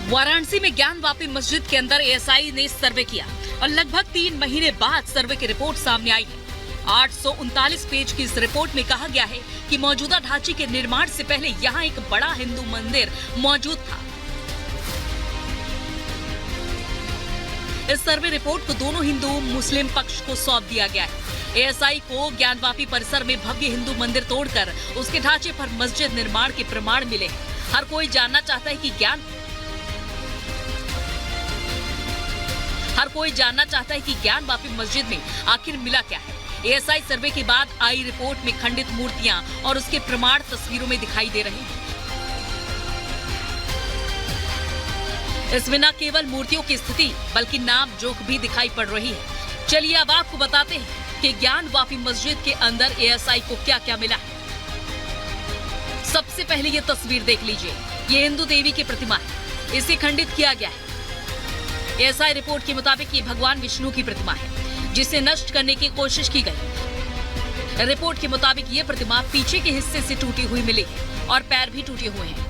वाराणसी में ज्ञानवापी मस्जिद के अंदर एएसआई ने सर्वे किया और लगभग 3 महीने बाद सर्वे की रिपोर्ट सामने आई है। 839 पेज की इस रिपोर्ट में कहा गया है कि मौजूदा ढांचे के निर्माण से पहले यहाँ एक बड़ा हिंदू मंदिर मौजूद था। इस सर्वे रिपोर्ट को दोनों हिंदू मुस्लिम पक्ष को सौंप दिया गया है। एएसआई को ज्ञानवापी परिसर में भव्य हिंदू मंदिर तोड़कर उसके ढांचे पर मस्जिद निर्माण के प्रमाण मिले हैं। हर कोई जानना चाहता है कि ज्ञानवापी मस्जिद में आखिर मिला क्या है। एएसआई सर्वे के बाद आई रिपोर्ट में खंडित मूर्तियां और उसके प्रमाण तस्वीरों में दिखाई दे रहे हैं। इसमें न केवल मूर्तियों की स्थिति बल्कि नाम जोख भी दिखाई पड़ रही है। चलिए अब आपको बताते हैं कि ज्ञानवापी मस्जिद के अंदर एएसआई को क्या क्या मिला है। सबसे पहले ये तस्वीर देख लीजिए। ये हिंदू देवी की प्रतिमा है, इसे खंडित किया गया है। एएसआई रिपोर्ट के मुताबिक ये भगवान विष्णु की प्रतिमा है, जिसे नष्ट करने की कोशिश की गई। रिपोर्ट के मुताबिक ये प्रतिमा पीछे के हिस्से से टूटी हुई मिली है और पैर भी टूटे हुए हैं।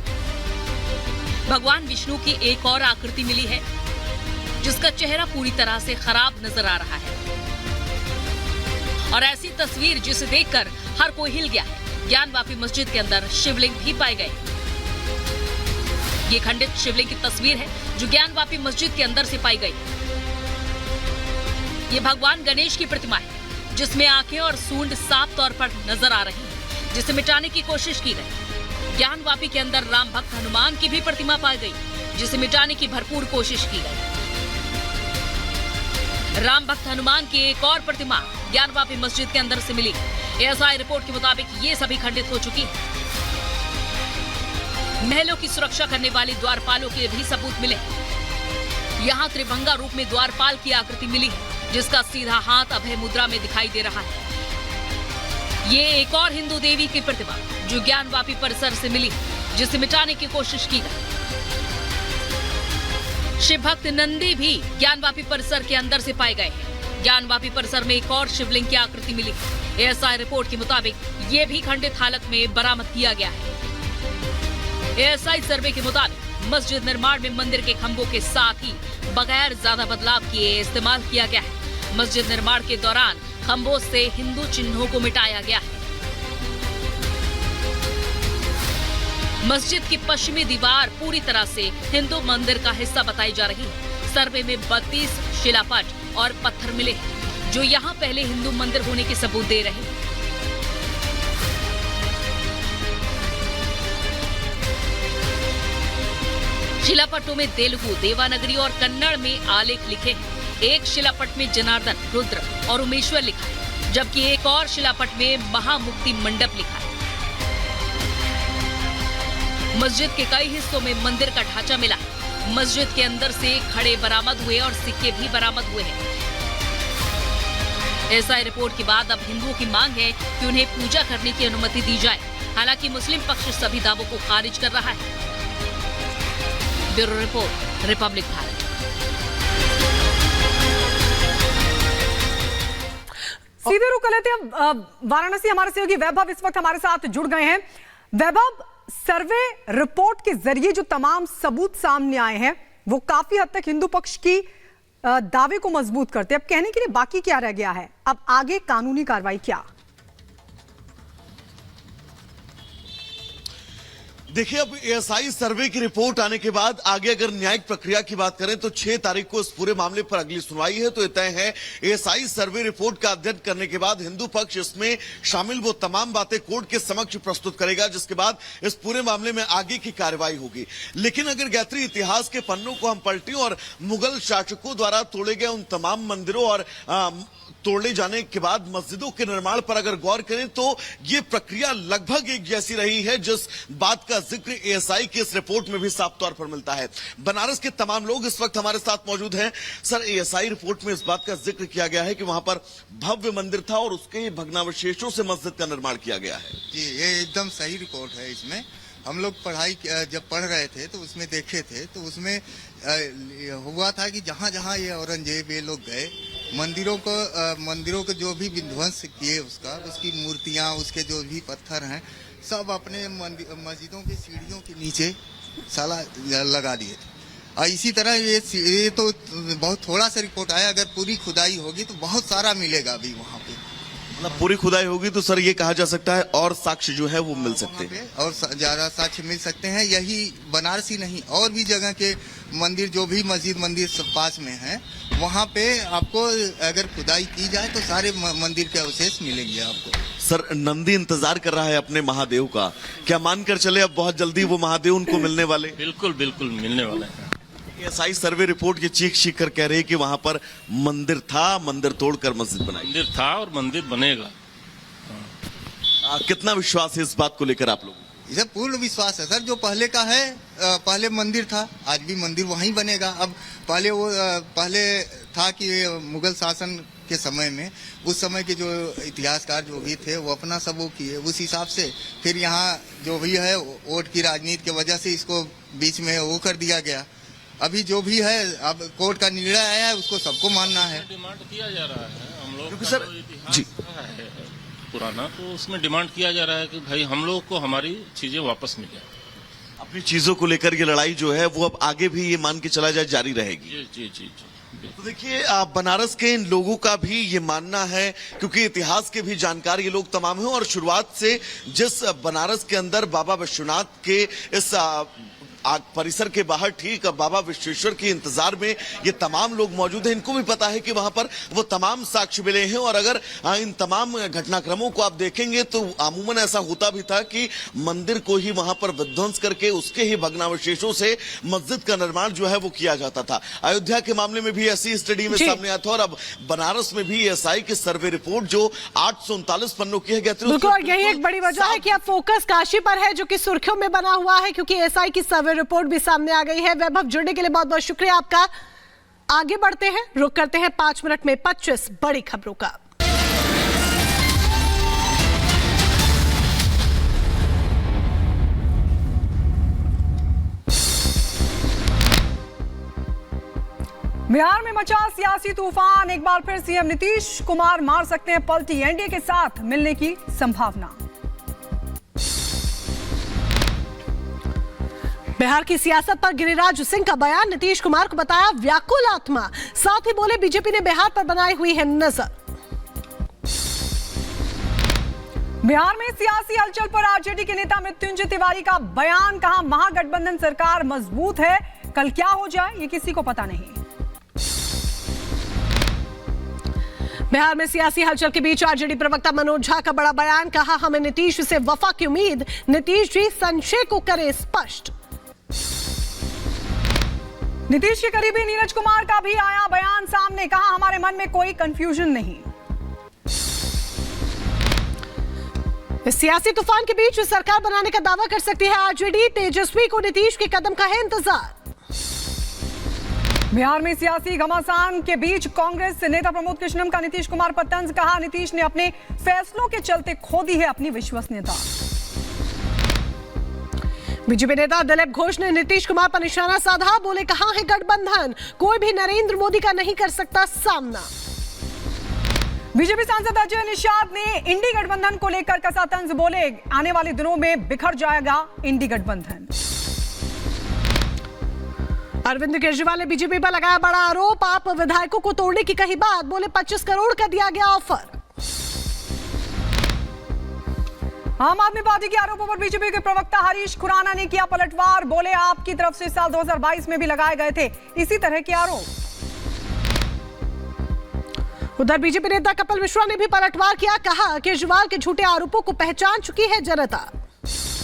भगवान विष्णु की एक और आकृति मिली है, जिसका चेहरा पूरी तरह से खराब नजर आ रहा है और ऐसी तस्वीर जिसे देखकर हर कोई हिल गया है। ज्ञानवापी मस्जिद के अंदर शिवलिंग भी पाए गए। ये खंडित शिवलिंग की तस्वीर है जो ज्ञानवापी मस्जिद के अंदर से पाई गई। ये भगवान गणेश की प्रतिमा है, जिसमें आंखें और सूंड साफ तौर पर नजर आ रही है, जिसे मिटाने की कोशिश की गई। ज्ञानवापी के अंदर राम भक्त हनुमान की भी प्रतिमा पाई गई, जिसे मिटाने की भरपूर कोशिश की गई। राम भक्त हनुमान की एक और प्रतिमा ज्ञानवापी मस्जिद के अंदर से मिली। एएसआई रिपोर्ट के मुताबिक ये सभी खंडित हो चुकी है। महलों की सुरक्षा करने वाले द्वारपालों के भी सबूत मिले। यहाँ त्रिभंगा रूप में द्वारपाल की आकृति मिली है, जिसका सीधा हाथ अभय मुद्रा में दिखाई दे रहा है। ये एक और हिंदू देवी की प्रतिमा जो ज्ञानवापी परिसर से मिली, जिसे मिटाने की कोशिश की गई। शिव भक्त नंदी भी ज्ञानवापी परिसर के अंदर से पाए गए हैं। ज्ञानवापी परिसर में एक और शिवलिंग की आकृति मिली। एएसआई रिपोर्ट के मुताबिक ये भी खंडित हालत में बरामद किया गया है। एएसआई सर्वे के मुताबिक मस्जिद निर्माण में मंदिर के खंभों के साथ ही बगैर ज्यादा बदलाव किए इस्तेमाल किया गया है। मस्जिद निर्माण के दौरान खंभों से हिंदू चिन्हों को मिटाया गया है। मस्जिद की पश्चिमी दीवार पूरी तरह से हिंदू मंदिर का हिस्सा बताई जा रही है। सर्वे में 32 शिलापट और पत्थर मिले हैं, जो यहाँ पहले हिंदू मंदिर होने के सबूत दे रहे हैं। शिलापट्टों में तेलुगु, देवानगरी और कन्नड़ में आलेख लिखे हैं। एक शिलापट में जनार्दन, रुद्र और उमेश्वर लिखा है, जबकि एक और शिलापट में महामुक्ति मंडप लिखा है। मस्जिद के कई हिस्सों में मंदिर का ढांचा मिला है। मस्जिद के अंदर से खड़े बरामद हुए और सिक्के भी बरामद हुए हैं। एएसआई रिपोर्ट के बाद अब हिंदुओं की मांग है कि उन्हें पूजा करने की अनुमति दी जाए। हालांकि मुस्लिम पक्ष सभी दावों को खारिज कर रहा है। Bureau report, Republic Bharat. सीधे रुक लेते हैं वाराणसी। हमारे सहयोगी वैभव इस वक्त हमारे साथ जुड़ गए हैं। वैभव, सर्वे रिपोर्ट के जरिए जो तमाम सबूत सामने आए हैं वो काफी हद तक हिंदू पक्ष की दावे को मजबूत करते हैं। अब कहने के लिए बाकी क्या रह गया है? अब आगे कानूनी कार्रवाई क्या? देखिए, अब एएसआई सर्वे की रिपोर्ट आने के बाद आगे अगर न्यायिक प्रक्रिया की बात करें तो 6 तारीख को इस पूरे मामले पर अगली सुनवाई है। तो ये तय है, एएसआई सर्वे रिपोर्ट का अध्ययन करने के बाद हिंदू पक्ष इसमें शामिल वो तमाम बातें कोर्ट के समक्ष प्रस्तुत करेगा, जिसके बाद इस पूरे मामले में आगे की कार्रवाई होगी। लेकिन अगर गायत्री इतिहास के पन्नों को हम पलटें और मुगल शासकों द्वारा तोड़े गए उन तमाम मंदिरों और तोड़े जाने के बाद मस्जिदों के निर्माण पर अगर गौर करें तो ये प्रक्रिया लगभग एक जैसी रही है, जिस बात का जिक्र एएसआई की इस रिपोर्ट में भी साफ तौर पर मिलता है। बनारस के तमाम लोग इस वक्त हमारे साथ मौजूद हैं। सर, एएसआई रिपोर्ट में इस बात का जिक्र किया गया है कि वहां पर भव्य मंदिर था और उसके भग्नावशेषों से मस्जिद का निर्माण किया गया है। जी, ये एकदम सही रिपोर्ट है। इसमें हम लोग पढ़ाई जब पढ़ रहे थे तो उसमें देखे थे, तो उसमें हुआ था कि जहाँ जहाँ ये औरंगजेब ये लोग गए, मंदिरों को जो भी विध्वंस किए, उसकी मूर्तियाँ, उसके जो भी पत्थर हैं, सब अपने मस्जिदों की सीढ़ियों के नीचे साला लगा दिए थे। और इसी तरह ये तो बहुत थोड़ा सा रिपोर्ट आया, अगर पूरी खुदाई होगी तो बहुत सारा मिलेगा अभी वहाँ पे। मतलब पूरी खुदाई होगी तो सर ये कहा जा सकता है और साक्ष्य जो है वो मिल सकते हैं, और ज्यादा साक्ष्य मिल सकते हैं। यही बनारसी नहीं, और भी जगह के मंदिर, जो भी मस्जिद मंदिर सब पास में है, वहाँ पे आपको अगर खुदाई की जाए तो सारे मंदिर के अवशेष मिलेंगे आपको। सर नंदी इंतजार कर रहा है अपने महादेव का, क्या मानकर चले अब बहुत जल्दी वो महादेव उनको मिलने वाले? बिल्कुल बिल्कुल मिलने वाला है। एएसआई सर्वे रिपोर्ट की चीख कर कह रहे हैं कि वहां पर मंदिर था, मंदिर तोड़कर मस्जिद बनाई। मंदिर था और मंदिर बनेगा। कितना विश्वास है इस बात को लेकर आप लोग? इसे पूर्ण विश्वास है सर। जो पहले का है, पहले मंदिर था, आज भी मंदिर वहीं बनेगा। अब पहले था कि मुगल शासन के समय में, उस समय के जो इतिहासकार जो भी थे वो अपना सब वो किए, उस हिसाब से फिर यहाँ जो भी है वोट की राजनीति की वजह से इसको बीच में वो कर दिया गया। अभी जो भी है, अब कोर्ट का निर्णय आया है, उसको सबको मानना है। डिमांड किया जा रहा है हम लोग क्योंकि का सर तो इतिहास जी है पुराना, तो उसमें डिमांड किया जा रहा है कि भाई हम लोग को हमारी चीजें वापस मिले। अपनी चीजों को लेकर ये लड़ाई जो है वो अब आगे भी ये मान के चला जाए जारी रहेगी। जी जी जी जी। तो देखिए बनारस के इन लोगों का भी ये मानना है, क्योंकि इतिहास के भी जानकार ये लोग तमाम हैं, और शुरुआत से जिस बनारस के अंदर बाबा विश्वनाथ के इस परिसर के बाहर ठीक बाबा विश्वेश्वर के इंतजार में ये तमाम लोग मौजूद हैं। इनको भी पता है कि वहां पर वो तमाम साक्ष्य मिले हैं, और अगर इन तमाम घटनाक्रमों को आप देखेंगे तो अमूमन ऐसा होता भी था कि मंदिर को ही वहां पर विध्वंस करके उसके ही भग्नावशेषों से मस्जिद का निर्माण जो है वो किया जाता था। अयोध्या के मामले में भी ऐसी स्टडी में सामने आया था, और अब बनारस में भी एएसआई की सर्वे रिपोर्ट जो 839 पन्नों की है। बिल्कुल, यही एक बड़ी वजह है कि अब फोकस काशी पर है, जो कि सुर्खियों में बना हुआ है, क्योंकि एएसआई की सर्वे रिपोर्ट भी सामने आ गई है। वैभव, जुड़ने के लिए बहुत बहुत शुक्रिया आपका। आगे बढ़ते हैं, रुक करते हैं 5 मिनट में 25 बड़ी खबरों का। बिहार में मचा सियासी तूफान, एक बार फिर सीएम नीतीश कुमार मार सकते हैं पलटी, एनडीए के साथ मिलने की संभावना। बिहार की सियासत पर गिरिराज सिंह का बयान, नीतीश कुमार को बताया व्याकुल आत्मा, साथ ही बोले बीजेपी ने बिहार पर बनाई हुई है नजर। बिहार में सियासी हलचल पर आरजेडी के नेता मृत्युंजय तिवारी का बयान, कहा महागठबंधन सरकार मजबूत है, कल क्या हो जाए ये किसी को पता नहीं। बिहार में सियासी हलचल के बीच आरजेडी प्रवक्ता मनोज झा का बड़ा बयान, कहा हमें नीतीश से वफा की उम्मीद, नीतीश जी संशय को करे स्पष्ट। नीतीश के करीबी नीरज कुमार का भी आया बयान सामने, कहा हमारे मन में कोई कंफ्यूजन नहीं। इस सियासी तूफान के बीच सरकार बनाने का दावा कर सकती है आरजेडी, तेजस्वी को नीतीश के कदम का है इंतजार। बिहार में सियासी घमासान के बीच कांग्रेस नेता प्रमोद कृष्णम का नीतीश कुमार पर तंज, कहा नीतीश ने अपने फैसलों के चलते खो दी है अपनी विश्वसनीयता। बीजेपी नेता दिलीप घोष ने नीतीश कुमार पर निशाना साधा, बोले कहां है गठबंधन, कोई भी नरेंद्र मोदी का नहीं कर सकता सामना। बीजेपी सांसद अजय निषाद ने इंडी गठबंधन को लेकर कसा तंज, बोले आने वाले दिनों में बिखर जाएगा इंडी गठबंधन। अरविंद केजरीवाल ने बीजेपी पर लगाया बड़ा आरोप, आप विधायकों को तोड़ने की कही बात, बोले 25 करोड़ का दिया गया ऑफर। आम आदमी पार्टी के आरोपों पर बीजेपी के प्रवक्ता हरीश खुराना ने किया पलटवार, बोले आपकी तरफ से साल 2022 में भी लगाए गए थे इसी तरह के आरोप। उधर बीजेपी नेता कपिल मिश्रा ने भी पलटवार किया, कहा केजरीवाल के झूठे आरोपों को पहचान चुकी है जनता।